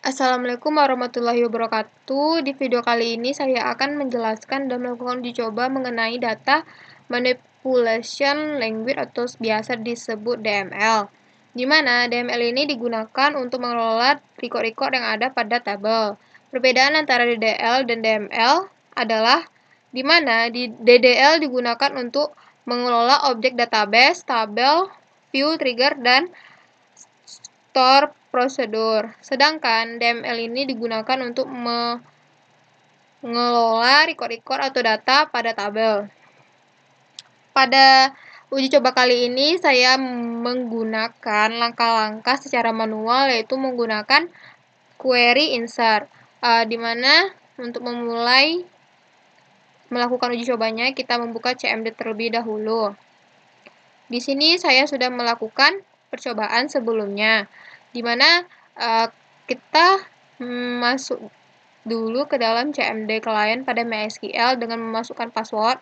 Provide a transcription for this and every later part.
Assalamualaikum warahmatullahi wabarakatuh. Di video kali ini saya akan menjelaskan dan melakukan uji coba mengenai data manipulation language atau biasa disebut DML. Di mana DML ini digunakan untuk mengelola record-record yang ada pada tabel. Perbedaan antara DDL dan DML adalah di mana DDL digunakan untuk mengelola objek database, tabel, view, trigger, dan store prosedur. Sedangkan DML ini digunakan untuk mengelola record-record atau data pada tabel. Pada uji coba kali ini saya menggunakan langkah-langkah secara manual, yaitu menggunakan query insert. Di mana untuk memulai melakukan uji cobanya, kita membuka CMD terlebih dahulu. Di sini saya sudah melakukan percobaan sebelumnya, di mana kita masuk dulu ke dalam CMD client pada MySQL dengan memasukkan password.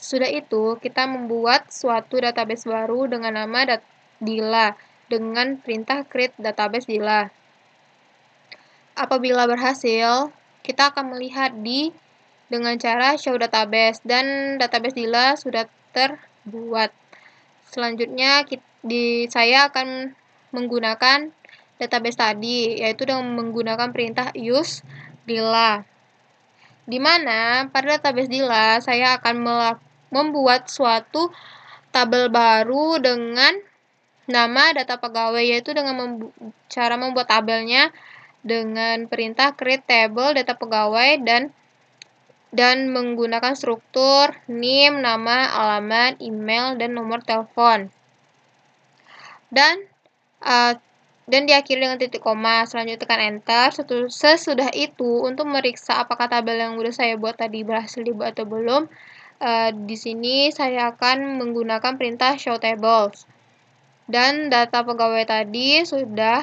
Sesudah itu, kita membuat suatu database baru dengan nama Dila dengan perintah create database Dila. Apabila berhasil, kita akan melihat dengan cara show database, dan database Dila sudah terbuat. Selanjutnya, saya akan menggunakan database tadi, yaitu dengan menggunakan perintah use Dila. Di mana pada database Dila, saya akan membuat suatu tabel baru dengan nama data pegawai, yaitu dengan cara membuat tabelnya dengan perintah create table data pegawai dan menggunakan struktur name, nama, alamat, email, dan nomor telepon. Dan diakhiri dengan titik koma. Selanjutnya tekan enter. Sesudah itu, untuk memeriksa apakah tabel yang sudah saya buat tadi berhasil dibuat atau belum, di sini saya akan menggunakan perintah show tables. Dan data pegawai tadi sudah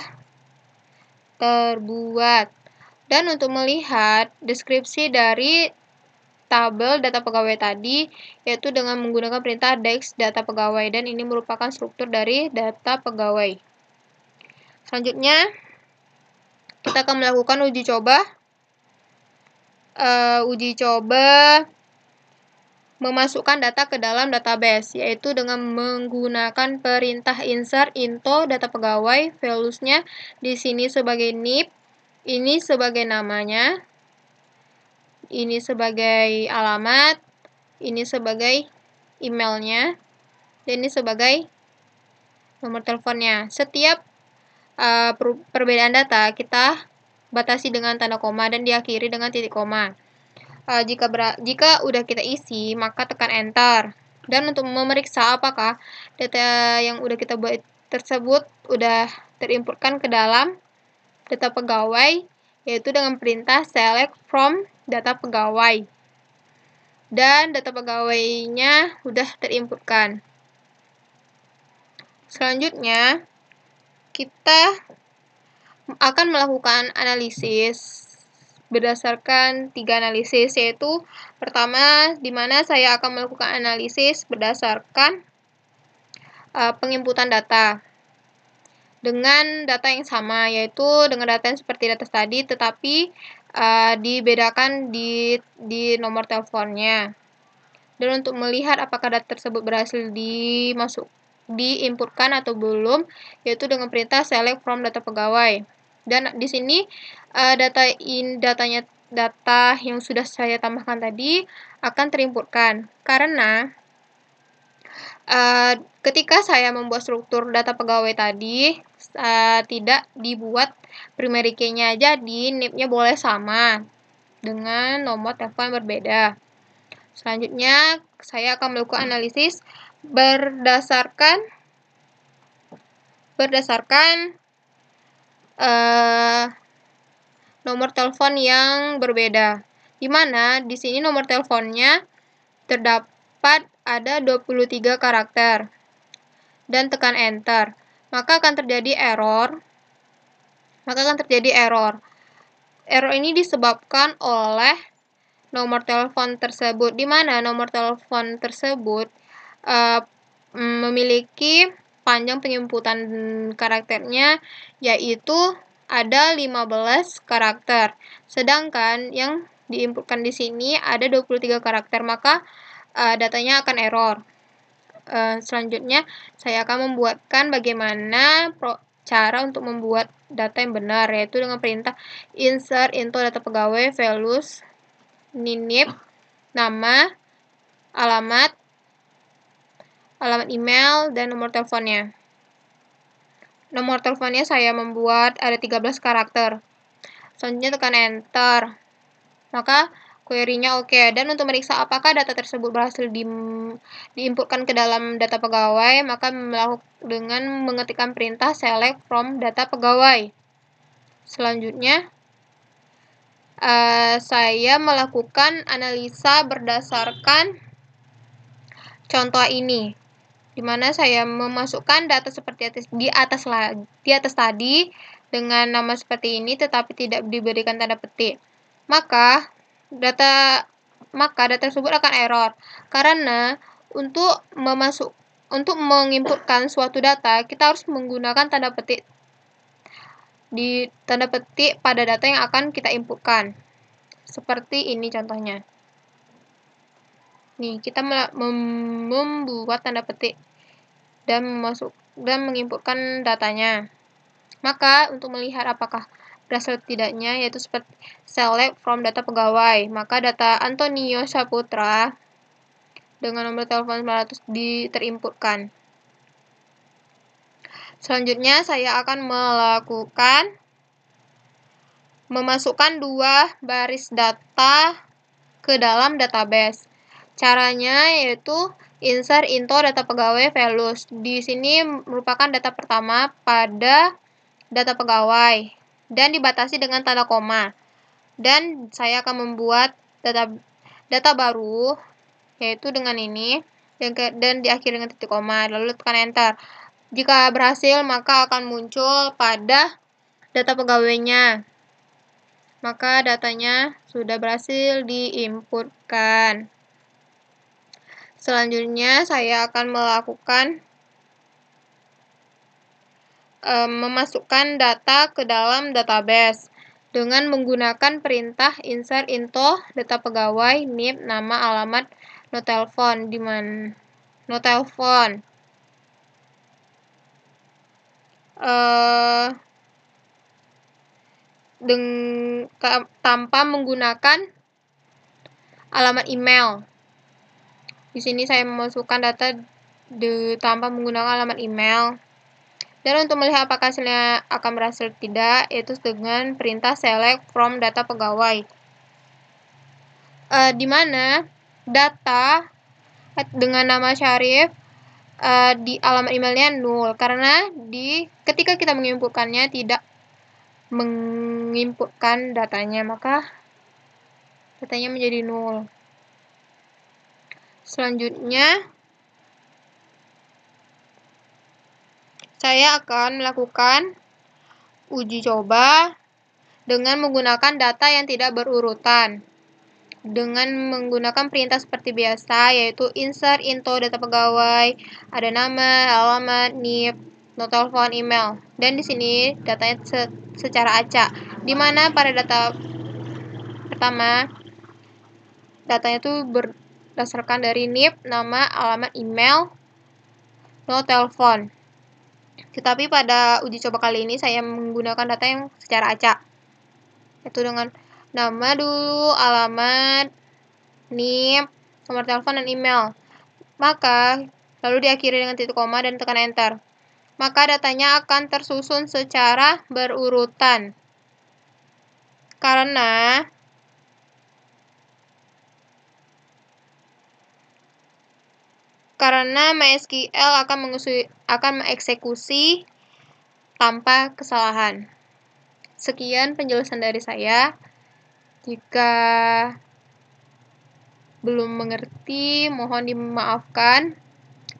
terbuat. Dan untuk melihat deskripsi dari tabel data pegawai tadi, yaitu dengan menggunakan perintah dex data pegawai, dan ini merupakan struktur dari data pegawai. Selanjutnya, kita akan melakukan uji coba memasukkan data ke dalam database, yaitu dengan menggunakan perintah insert into data pegawai. Values-nya di sini sebagai NIP, ini sebagai namanya, ini sebagai alamat, ini sebagai emailnya, dan ini sebagai nomor teleponnya. Setiap perbedaan data kita batasi dengan tanda koma dan diakhiri dengan titik koma. Jika udah kita isi, maka tekan enter. Dan untuk memeriksa apakah data yang udah kita buat tersebut udah terinputkan ke dalam data pegawai, yaitu dengan perintah select from data pegawai. Dan data pegawainya udah terinputkan. Selanjutnya, kita akan melakukan analisis berdasarkan 3 analisis, yaitu pertama, di mana saya akan melakukan analisis berdasarkan penginputan data dengan data yang sama, yaitu dengan data yang seperti data tadi, tetapi dibedakan di nomor teleponnya. Dan untuk melihat apakah data tersebut berhasil diinputkan atau belum, yaitu dengan perintah select from data pegawai. Dan di sini data yang sudah saya tambahkan tadi akan terinputkan, karena ketika saya membuat struktur data pegawai tadi tidak dibuat primary key-nya, jadi NIP-nya boleh sama dengan nomor telepon yang berbeda. Selanjutnya, saya akan melakukan analisis berdasarkan nomor telepon yang berbeda, di mana di sini nomor teleponnya terdapat ada 23 karakter, dan tekan enter, maka akan terjadi error. Error ini disebabkan oleh nomor telepon tersebut, di mana nomor telepon tersebut memiliki panjang penginputan karakternya, yaitu ada 15 karakter. Sedangkan yang diinputkan di sini ada 23 karakter, maka datanya akan error. Selanjutnya, saya akan membuatkan bagaimana cara untuk membuat data yang benar, yaitu dengan perintah insert into data pegawai values NIP, nama, alamat email, dan nomor teleponnya. Nomor teleponnya saya membuat ada 13 karakter. Selanjutnya tekan enter. Maka query-nya oke. Dan untuk meriksa apakah data tersebut berhasil diinputkan ke dalam data pegawai, maka dengan mengetikkan perintah select from data pegawai. Selanjutnya, saya melakukan analisa berdasarkan contoh ini, di mana saya memasukkan data seperti di atas tadi dengan nama seperti ini, tetapi tidak diberikan tanda petik. Maka data tersebut akan error karena untuk menginputkan suatu data kita harus menggunakan tanda petik pada data yang akan kita inputkan. Seperti ini contohnya. Nih, kita membuat tanda petik dan menginputkan datanya. Maka untuk melihat apakah berhasil tidaknya, yaitu seperti select from data pegawai, maka data Antonio Saputra dengan nomor telepon 900 terinputkan. Selanjutnya saya akan memasukkan 2 baris data ke dalam database. Caranya yaitu insert into data pegawai values. Di sini merupakan data pertama pada data pegawai dan dibatasi dengan tanda koma. Dan saya akan membuat data baru yaitu dengan ini dan diakhiri dengan titik koma, lalu tekan enter. Jika berhasil, maka akan muncul pada data pegawainya. Maka datanya sudah berhasil diinputkan. Selanjutnya saya akan memasukkan data ke dalam database dengan menggunakan perintah insert into data pegawai NIP, nama, alamat, no telepon, tanpa menggunakan alamat email. Di sini saya memasukkan data tanpa menggunakan alamat email. Dan untuk melihat apakah hasilnya akan berhasil tidak, yaitu dengan perintah select from data pegawai. Di mana data dengan nama Syarif di alamat emailnya 0, karena ketika kita menginputkannya tidak menginputkan datanya, maka datanya menjadi 0. Selanjutnya, saya akan melakukan uji coba dengan menggunakan data yang tidak berurutan. Dengan menggunakan perintah seperti biasa, yaitu insert into data pegawai, ada nama, alamat, NIP, no telepon, email. Dan di sini datanya secara acak, di mana pada data pertama datanya itu berdasarkan dari NIP, nama, alamat, email, no telepon. Tetapi pada uji coba kali ini saya menggunakan data yang secara acak, yaitu dengan nama dulu, alamat, NIP, nomor telepon, dan email. Maka lalu diakhiri dengan titik koma dan tekan enter. Maka datanya akan tersusun secara berurutan. Karena MySQL akan mengeksekusi tanpa kesalahan. Sekian penjelasan dari saya. Jika belum mengerti, mohon dimaafkan.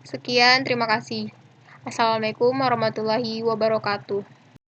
Sekian, terima kasih. Assalamualaikum warahmatullahi wabarakatuh.